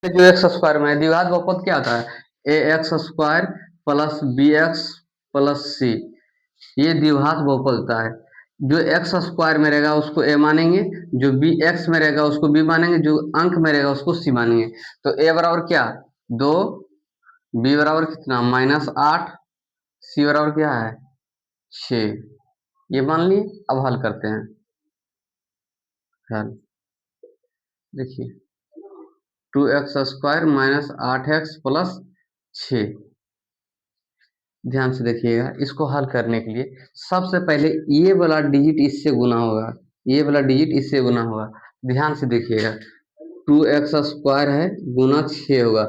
जो x square में द्विघात बहुपद क्या आता है, a x square plus b x plus c, ये द्विघात बहुपद होता है। जो एक्स स्क्वायर में रहेगा उसको ए मानेंगे, जो बी एक्स में रहेगा उसको बी मानेंगे, जो अंक में रहेगा उसको सी मानेंगे। तो ए बराबर क्या, 2, बी बराबर कितना -8, सी बराबर क्या है 6, ये मान लिए। अब हल करते हैं। हल देखिए, 2x² -8x प्लस 6। ध्यान से देखिएगा, इसको हल करने के लिए सबसे पहले ये वाला डिजिट इससे गुना होगा, ये वाला डिजिट इससे गुना होगा। ध्यान से देखिएगा, 2x² है गुना 6 होगा।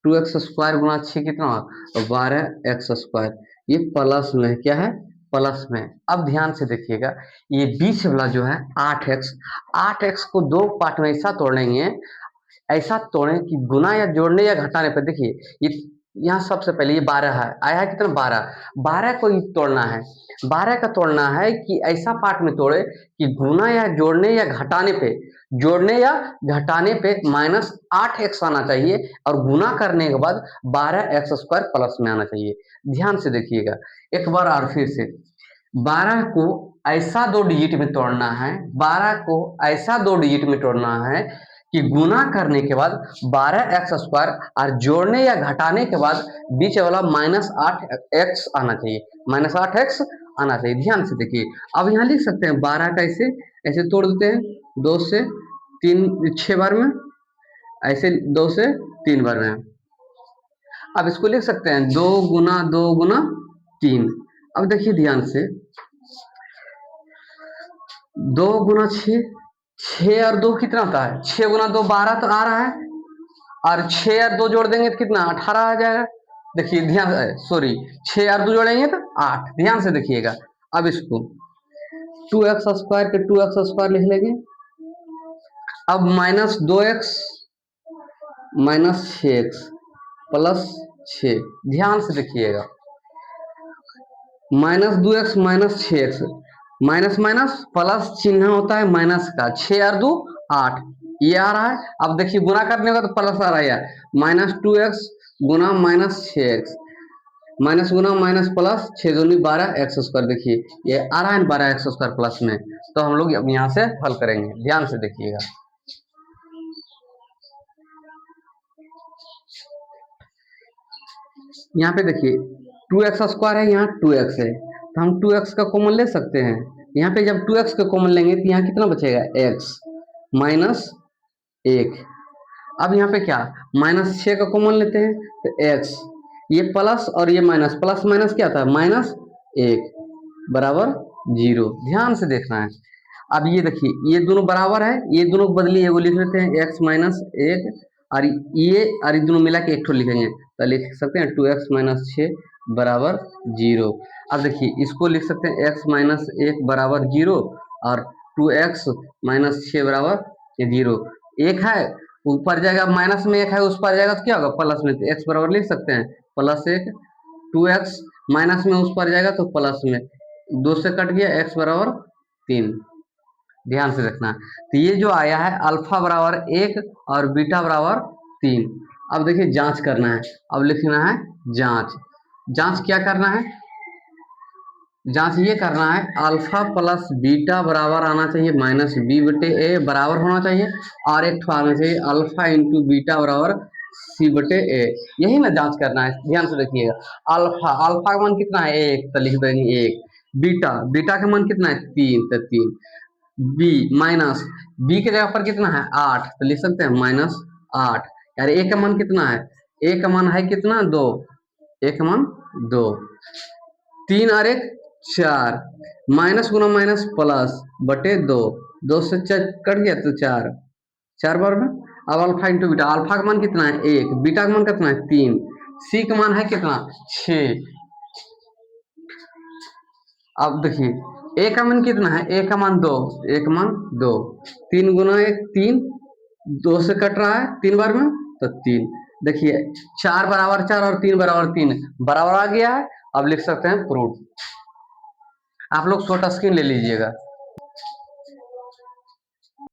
2x² गुना 6 कितना होगा, 12x²। ये प्लस में क्या है, प्लस में। अब ध्यान से देखिएगा, ये बीच वाला जो है 8x, 8x को दो पार्ट में ऐसा तोड़ेंगे, ऐसा तोड़ें कि गुना या जोड़ने या घटाने पर देखिए, ये यहाँ सबसे पहले ये 12 है, आया है कितना 12, 12 को ही तोड़ना है। 12 का तोड़ना है कि ऐसा पार्ट में तोड़े कि गुना या जोड़ने या घटाने पे, जोड़ने या घटाने पे -8x आना चाहिए और गुना करने के बाद 12x² प्लस में आना चाहिए। ध्यान से देखिएगा एक बार और फिर से, 12 को ऐसा दो डिजिट में तोड़ना है, 12 को ऐसा दो डिजिट में तोड़ना है कि गुना करने के बाद 12x² और जोड़ने या घटाने के बाद बीच वाला -8x आना चाहिए, -8x आना चाहिए। ध्यान से देखिए, अब यहाँ लिख सकते हैं 12 का ऐसे ऐसे तोड़ देते हैं, 2 से 3 6 बार में, ऐसे 2 से 3 बार में। अब इसको लिख सकते हैं 2 गुना 2 गुना 3। अब देखिए ध्यान से, 2 गुना 6, 6 और 2 कितना होता है, 6 गुना 2 12 तो आ रहा है, और 6 और 2 जोड़ देंगे तो कितना 18 आ जाएगा। देखिए ध्यान, सॉरी 6 और 2 जोड़ेंगे तो 8। ध्यान से देखिएगा, अब इसको 2x² के 2x² लिख लेंगे। अब -2x -6x प्लस 6। ध्यान से देखिएगा, -2x -6x, minus minus plus चिन्ह होता है माइनस का, 6 और 2 8, ये आ रहा है। अब देखिए गुना करने का तो प्लस आ रहा है, -2x गुना -6x, माइनस गुना माइनस प्लस 6 दूनी 12x²। देखिए ये आ रहा है 12x² प्लस में। तो हम लोग अब यहाँ से हल करेंगे, ध्यान से देखिएगा। यहाँ पे देखिए 2x² है, यहाँ 2x है, तो हम 2x का कॉमन ले सकते हैं। यहाँ पे जब 2x का कॉमन लेंगे तो यहाँ कितना बचेगा, x -1। अब यहाँ पे क्या, -6 का कॉमन लेते हैं तो x, ये प्लस और ये माइनस, प्लस माइनस क्या था -1 बराबर 0। ध्यान से देखना है। अब ये देखिए, ये दोनों बराबर है, ये दोनों बदली है, वो लिख लेते हैं x -1, और ये दोनों मिला के एक ठो लिखेंगे तो लिख सकते हैं 2x - 6 बराबर 0। अब देखिए इसको लिख सकते हैं x -1 बराबर 0 और 2x - 6 बराबर 0। एक है ऊपर जाएगा, माइनस में एक है उस पर जाएगा तो क्या होगा प्लस में, तो x बराबर लिख सकते हैं +1, 2x माइनस में उस पर जाएगा तो प्लस में, 2 से कट गया, x बराबर 3। ध्यान से रखना। तो ये जो आया है अल्फा बराबर 1 और बीटा बराबर 3। अब देखिए जांच करना है, अब लिखना है जांच। जांच क्या करना है, जांच ये करना है अल्फा प्लस बीटा बराबर आना चाहिए -b/a बराबर होना चाहिए, और एक ठो आना चाहिए अल्फा इंटू बीटा बराबर c/a। यही ना जांच करना है। ध्यान से देखिएगा, अल्फा अल्फा का मान कितना है 1, तो लिख देंगे 1। बीटा बीटा का मान कितना है 3, तो 3। बी माइनस, बी के जगह पर कितना है 8, तो लिख सकते हैं -8। यार ए का मान कितना है, ए का मान है कितना 2, ए का मान 2, 3 और 1 4, माइनस गुना माइनस प्लस बटे 2, 2 से 4 कट गया तो 4, 4 बार में। अब अल्फा इंटू बीटा, अल्फा का मान कितना है 1, बीटा का मान कितना है 3, सी का मान है कितना 6। अब देखिए ए का मान कितना है, ए का मान 2, ए का मान 2, 3 गुना 1 3, 2 से कट रहा है 3 बार में तो 3। देखिए 4 बराबर 4 और 3 बराबर 3 बराबर आ गया है। अब लिख सकते हैं प्रूफ। आप लोग छोटा स्क्रीन ले लीजिएगा।